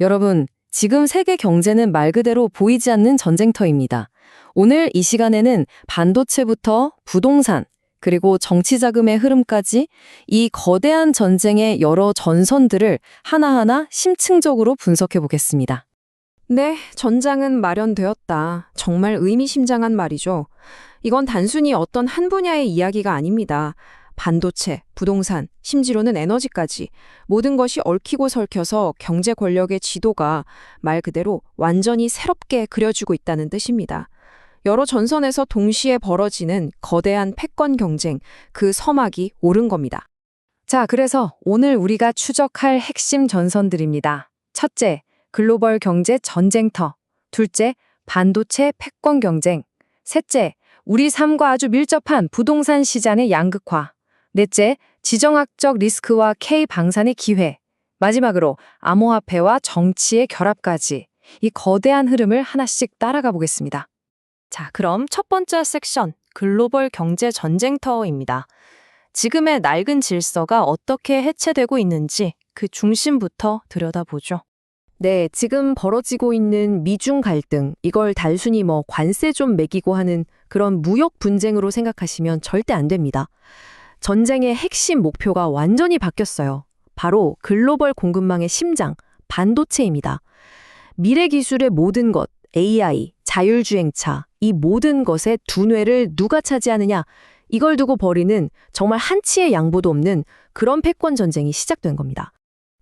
여러분, 지금 세계 경제는 말 그대로 보이지 않는 전쟁터입니다. 오늘 이 시간에는 반도체부터 부동산, 그리고 정치 자금의 흐름까지 이 거대한 전쟁의 여러 전선들을 하나하나 심층적으로 분석해 보겠습니다. 네, 전장은 마련되었다. 정말 의미심장한 말이죠. 이건 단순히 어떤 한 분야의 이야기가 아닙니다. 반도체, 부동산, 심지어는 에너지까지 모든 것이 얽히고 설켜서 경제 권력의 지도가 말 그대로 완전히 새롭게 그려지고 있다는 뜻입니다. 여러 전선에서 동시에 벌어지는 거대한 패권 경쟁, 그 서막이 오른 겁니다. 자, 그래서 오늘 우리가 추적할 핵심 전선들입니다. 첫째, 글로벌 경제 전쟁터. 둘째, 반도체 패권 경쟁. 셋째, 우리 삶과 아주 밀접한 부동산 시장의 양극화. 넷째, 지정학적 리스크와 K 방산의 기회. 마지막으로 암호화폐와 정치의 결합까지 이 거대한 흐름을 하나씩 따라가 보겠습니다. 자, 그럼 첫 번째 섹션, 글로벌 경제 전쟁터입니다. 지금의 낡은 질서가 어떻게 해체되고 있는지 그 중심부터 들여다보죠. 네, 지금 벌어지고 있는 미중 갈등, 이걸 단순히 관세 좀 매기고 하는 그런 무역 분쟁으로 생각하시면 절대 안 됩니다. 전쟁의 핵심 목표가 완전히 바뀌었어요. 바로 글로벌 공급망의 심장, 반도체입니다. 미래 기술의 모든 것, AI, 자율주행차, 이 모든 것의 두뇌를 누가 차지하느냐, 이걸 두고 벌이는 정말 한치의 양보도 없는 그런 패권 전쟁이 시작된 겁니다.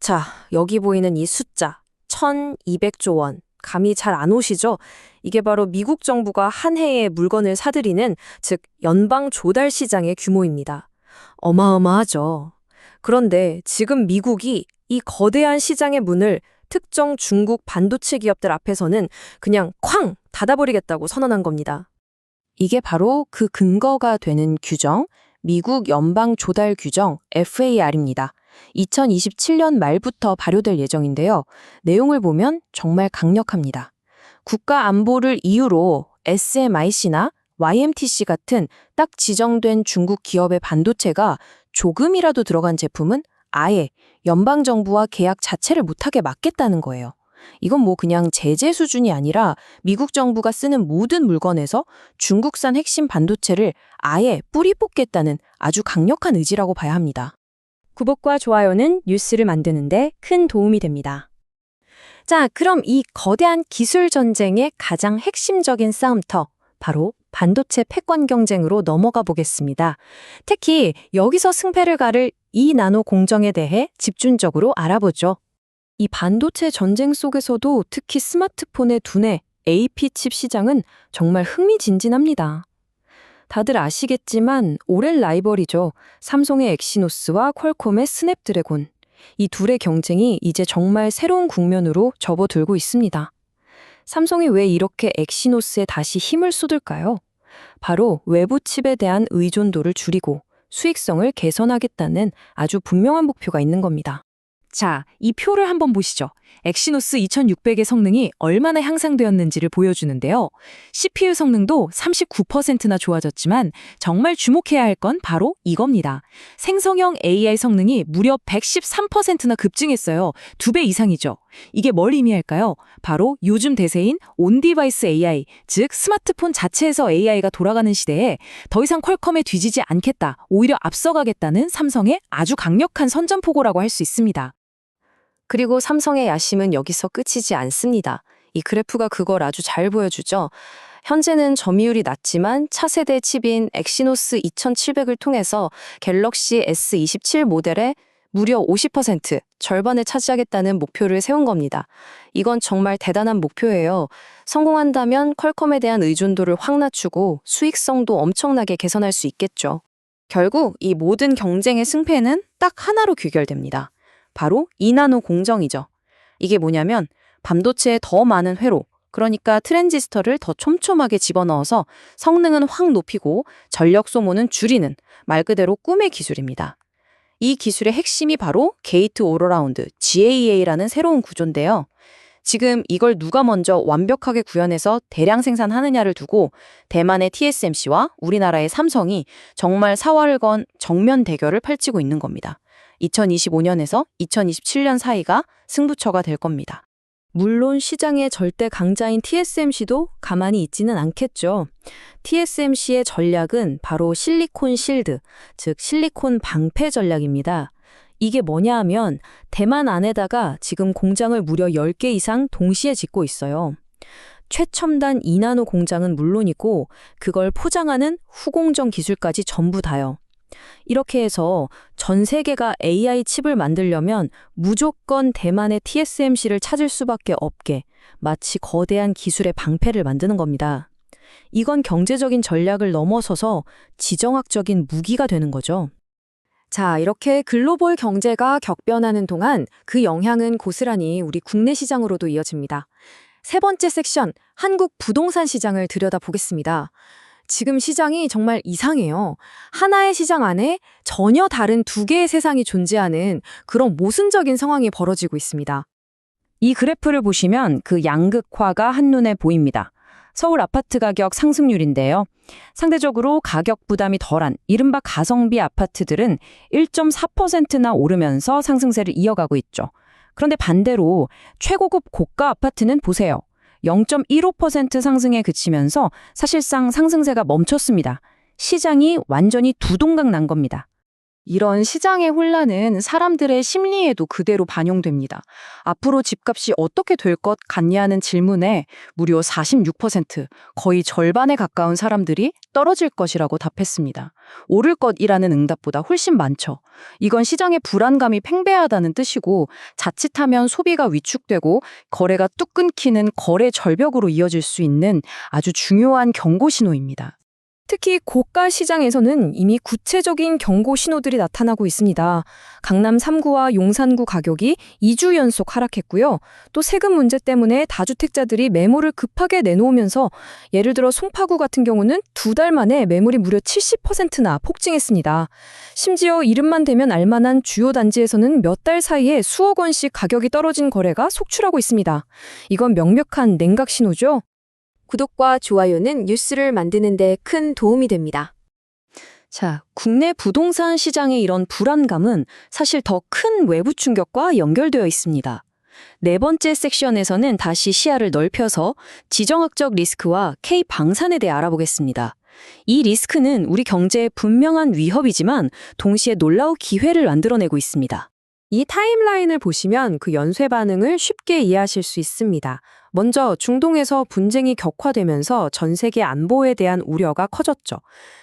자, 여기 보이는 이 숫자, 1200조 원. 감이 잘 안 오시죠? 이게 바로 미국 정부가 한 해에 물건을 사들이는, 즉 연방 조달 시장의 규모입니다. 어마어마하죠. 그런데 지금 미국이 이 거대한 시장의 문을 특정 중국 반도체 기업들 앞에서는 그냥 쾅 닫아버리겠다고 선언한 겁니다. 이게 바로 그 근거가 되는 규정, 미국 연방 조달 규정 FAR입니다. 2027년 말부터 발효될 예정인데요. 내용을 보면 정말 강력합니다. 국가 안보를 이유로 SMIC나 YMTC 같은 딱 지정된 중국 기업의 반도체가 조금이라도 들어간 제품은 아예 연방정부와 계약 자체를 못하게 막겠다는 거예요. 이건 그냥 제재 수준이 아니라 미국 정부가 쓰는 모든 물건에서 중국산 핵심 반도체를 아예 뿌리 뽑겠다는 아주 강력한 의지라고 봐야 합니다. 구독과 좋아요는 뉴스를 만드는데 큰 도움이 됩니다. 자, 그럼 이 거대한 기술 전쟁의 가장 핵심적인 싸움터, 바로 반도체 패권 경쟁으로 넘어가 보겠습니다. 특히 여기서 승패를 가를 이 나노 공정에 대해 집중적으로 알아보죠. 이 반도체 전쟁 속에서도 특히 스마트폰의 두뇌, AP 칩 시장은 정말 흥미진진합니다. 다들 아시겠지만 오랜 라이벌이죠. 삼성의 엑시노스와 퀄콤의 스냅드래곤. 이 둘의 경쟁이 이제 정말 새로운 국면으로 접어들고 있습니다. 삼성이 왜 이렇게 엑시노스에 다시 힘을 쏟을까요? 바로 외부 칩에 대한 의존도를 줄이고 수익성을 개선하겠다는 아주 분명한 목표가 있는 겁니다. 자, 이 표를 한번 보시죠. 엑시노스 2600의 성능이 얼마나 향상되었는지를 보여주는데요. CPU 성능도 39%나 좋아졌지만 정말 주목해야 할 건 바로 이겁니다. 생성형 AI 성능이 무려 113%나 급증했어요. 2배 이상이죠. 이게 뭘 의미할까요? 바로 요즘 대세인 온디바이스 AI, 즉 스마트폰 자체에서 AI가 돌아가는 시대에 더 이상 퀄컴에 뒤지지 않겠다, 오히려 앞서가겠다는 삼성의 아주 강력한 선전포고라고 할 수 있습니다. 그리고 삼성의 야심은 여기서 끝이지 않습니다. 이 그래프가 그걸 아주 잘 보여주죠. 현재는 점유율이 낮지만 차세대 칩인 엑시노스 2700을 통해서 갤럭시 S27 모델의 무려 50%, 절반을 차지하겠다는 목표를 세운 겁니다. 이건 정말 대단한 목표예요. 성공한다면 퀄컴에 대한 의존도를 확 낮추고 수익성도 엄청나게 개선할 수 있겠죠. 결국 이 모든 경쟁의 승패는 딱 하나로 귀결됩니다. 바로 2나노 공정이죠. 이게 뭐냐면 반도체에 더 많은 회로, 그러니까 트랜지스터를 더 촘촘하게 집어넣어서 성능은 확 높이고 전력 소모는 줄이는 말 그대로 꿈의 기술입니다. 이 기술의 핵심이 바로 게이트 올어라운드, GAA라는 새로운 구조인데요. 지금 이걸 누가 먼저 완벽하게 구현해서 대량 생산하느냐를 두고 대만의 TSMC와 우리나라의 삼성이 정말 사활을 건 정면 대결을 펼치고 있는 겁니다. 2025년에서 2027년 사이가 승부처가 될 겁니다. 물론 시장의 절대 강자인 TSMC도 가만히 있지는 않겠죠. TSMC의 전략은 바로 실리콘 실드, 즉 실리콘 방패 전략입니다. 이게 뭐냐 하면 대만 안에다가 지금 공장을 무려 10개 이상 동시에 짓고 있어요. 최첨단 2나노 공장은 물론이고 그걸 포장하는 후공정 기술까지 전부 다요. 이렇게 해서 전 세계가 AI 칩을 만들려면 무조건 대만의 TSMC를 찾을 수밖에 없게 마치 거대한 기술의 방패를 만드는 겁니다. 이건 경제적인 전략을 넘어서서 지정학적인 무기가 되는 거죠. 자, 이렇게 글로벌 경제가 격변하는 동안 그 영향은 고스란히 우리 국내 시장으로도 이어집니다. 세 번째 섹션, 한국 부동산 시장을 들여다보겠습니다. 지금 시장이 정말 이상해요. 하나의 시장 안에 전혀 다른 두 개의 세상이 존재하는 그런 모순적인 상황이 벌어지고 있습니다. 이 그래프를 보시면 그 양극화가 한눈에 보입니다. 서울 아파트 가격 상승률인데요. 상대적으로 가격 부담이 덜한 이른바 가성비 아파트들은 1.4%나 오르면서 상승세를 이어가고 있죠. 그런데 반대로 최고급 고가 아파트는 보세요. 0.15% 상승에 그치면서 사실상 상승세가 멈췄습니다. 시장이 완전히 두동강 난 겁니다. 이런 시장의 혼란은 사람들의 심리에도 그대로 반영됩니다. 앞으로 집값이 어떻게 될 것 같냐는 질문에 무려 46%, 거의 절반에 가까운 사람들이 떨어질 것이라고 답했습니다. 오를 것이라는 응답보다 훨씬 많죠. 이건 시장의 불안감이 팽배하다는 뜻이고 자칫하면 소비가 위축되고 거래가 뚝 끊기는 거래 절벽으로 이어질 수 있는 아주 중요한 경고 신호입니다. 특히 고가 시장에서는 이미 구체적인 경고 신호들이 나타나고 있습니다. 강남 3구와 용산구 가격이 2주 연속 하락했고요. 또 세금 문제 때문에 다주택자들이 매물을 급하게 내놓으면서 예를 들어 송파구 같은 경우는 2달 만에 매물이 무려 70%나 폭증했습니다. 심지어 이름만 대면 알만한 주요 단지에서는 몇 달 사이에 수억 원씩 가격이 떨어진 거래가 속출하고 있습니다. 이건 명백한 냉각 신호죠. 구독과 좋아요는 뉴스를 만드는 데 큰 도움이 됩니다. 자, 국내 부동산 시장의 이런 불안감은 사실 더 큰 외부 충격과 연결되어 있습니다. 네 번째 섹션에서는 다시 시야를 넓혀서 지정학적 리스크와 K-방산에 대해 알아보겠습니다. 이 리스크는 우리 경제에 분명한 위협이지만 동시에 놀라운 기회를 만들어내고 있습니다. 이 타임라인을 보시면 그 연쇄 반응을 쉽게 이해하실 수 있습니다. 먼저 중동에서 분쟁이 격화되면서 전 세계 안보에 대한 우려가 커졌죠.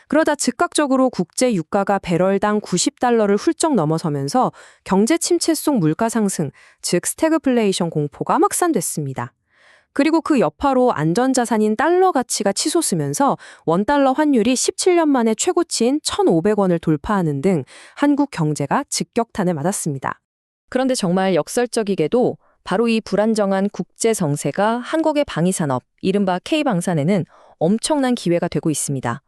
그러다 즉각적으로 국제 유가가 배럴당 90달러를 훌쩍 넘어서면서 경제 침체 속 물가 상승, 즉 스태그플레이션 공포가 확산됐습니다. 그리고 그 여파로 안전자산인 달러 가치가 치솟으면서 원달러 환율이 17년 만에 최고치인 1,500원을 돌파하는 등 한국 경제가 직격탄을 맞았습니다. 그런데 정말 역설적이게도 바로 이 불안정한 국제 정세가 한국의 방위산업, 이른바 K방산에는 엄청난 기회가 되고 있습니다.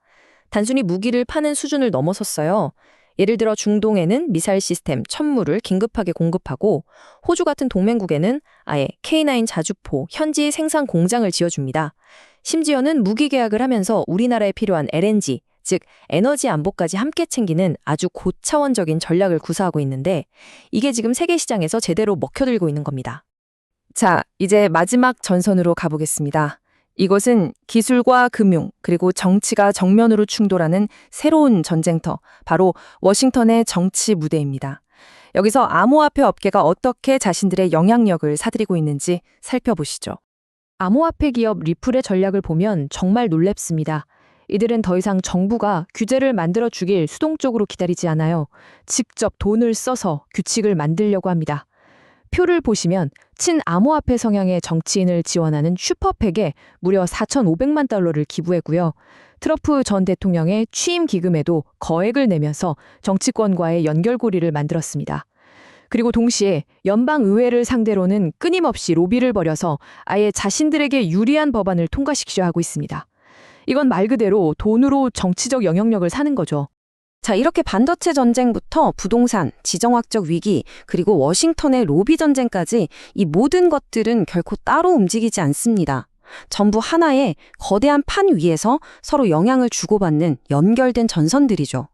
단순히 무기를 파는 수준을 넘어섰어요. 예를 들어 중동에는 미사일 시스템 천무를 긴급하게 공급하고 호주 같은 동맹국에는 아예 K9 자주포 현지 생산 공장을 지어줍니다. 심지어는 무기 계약을 하면서 우리나라에 필요한 LNG, 즉 에너지 안보까지 함께 챙기는 아주 고차원적인 전략을 구사하고 있는데 이게 지금 세계 시장에서 제대로 먹혀들고 있는 겁니다. 자, 이제 마지막 전선으로 가보겠습니다. 이곳은 기술과 금융, 그리고 정치가 정면으로 충돌하는 새로운 전쟁터, 바로 워싱턴의 정치 무대입니다. 여기서 암호화폐 업계가 어떻게 자신들의 영향력을 사들이고 있는지 살펴보시죠. 암호화폐 기업 리플의 전략을 보면 정말 놀랍습니다. 이들은 더 이상 정부가 규제를 만들어 주길 수동적으로 기다리지 않아요. 직접 돈을 써서 규칙을 만들려고 합니다. 표를 보시면 친암호화폐 성향의 정치인을 지원하는 슈퍼팩에 무려 4,500만 달러를 기부했고요. 트럼프 전 대통령의 취임 기금에도 거액을 내면서 정치권과의 연결고리를 만들었습니다. 그리고 동시에 연방의회를 상대로는 끊임없이 로비를 벌여서 아예 자신들에게 유리한 법안을 통과시키려 하고 있습니다. 이건 말 그대로 돈으로 정치적 영향력을 사는 거죠. 자, 이렇게 반도체 전쟁부터 부동산, 지정학적 위기, 그리고 워싱턴의 로비 전쟁까지 이 모든 것들은 결코 따로 움직이지 않습니다. 전부 하나의 거대한 판 위에서 서로 영향을 주고받는 연결된 전선들이죠.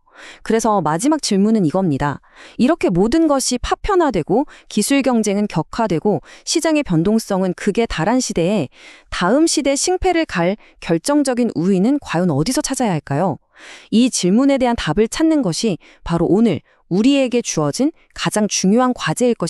그래서 마지막 질문은 이겁니다. 이렇게 모든 것이 파편화되고 기술 경쟁은 격화되고 시장의 변동성은 극에 달한 시대에 다음 시대 싱패를 갈 결정적인 우위는 과연 어디서 찾아야 할까요? 이 질문에 대한 답을 찾는 것이 바로 오늘 우리에게 주어진 가장 중요한 과제일 것입니다.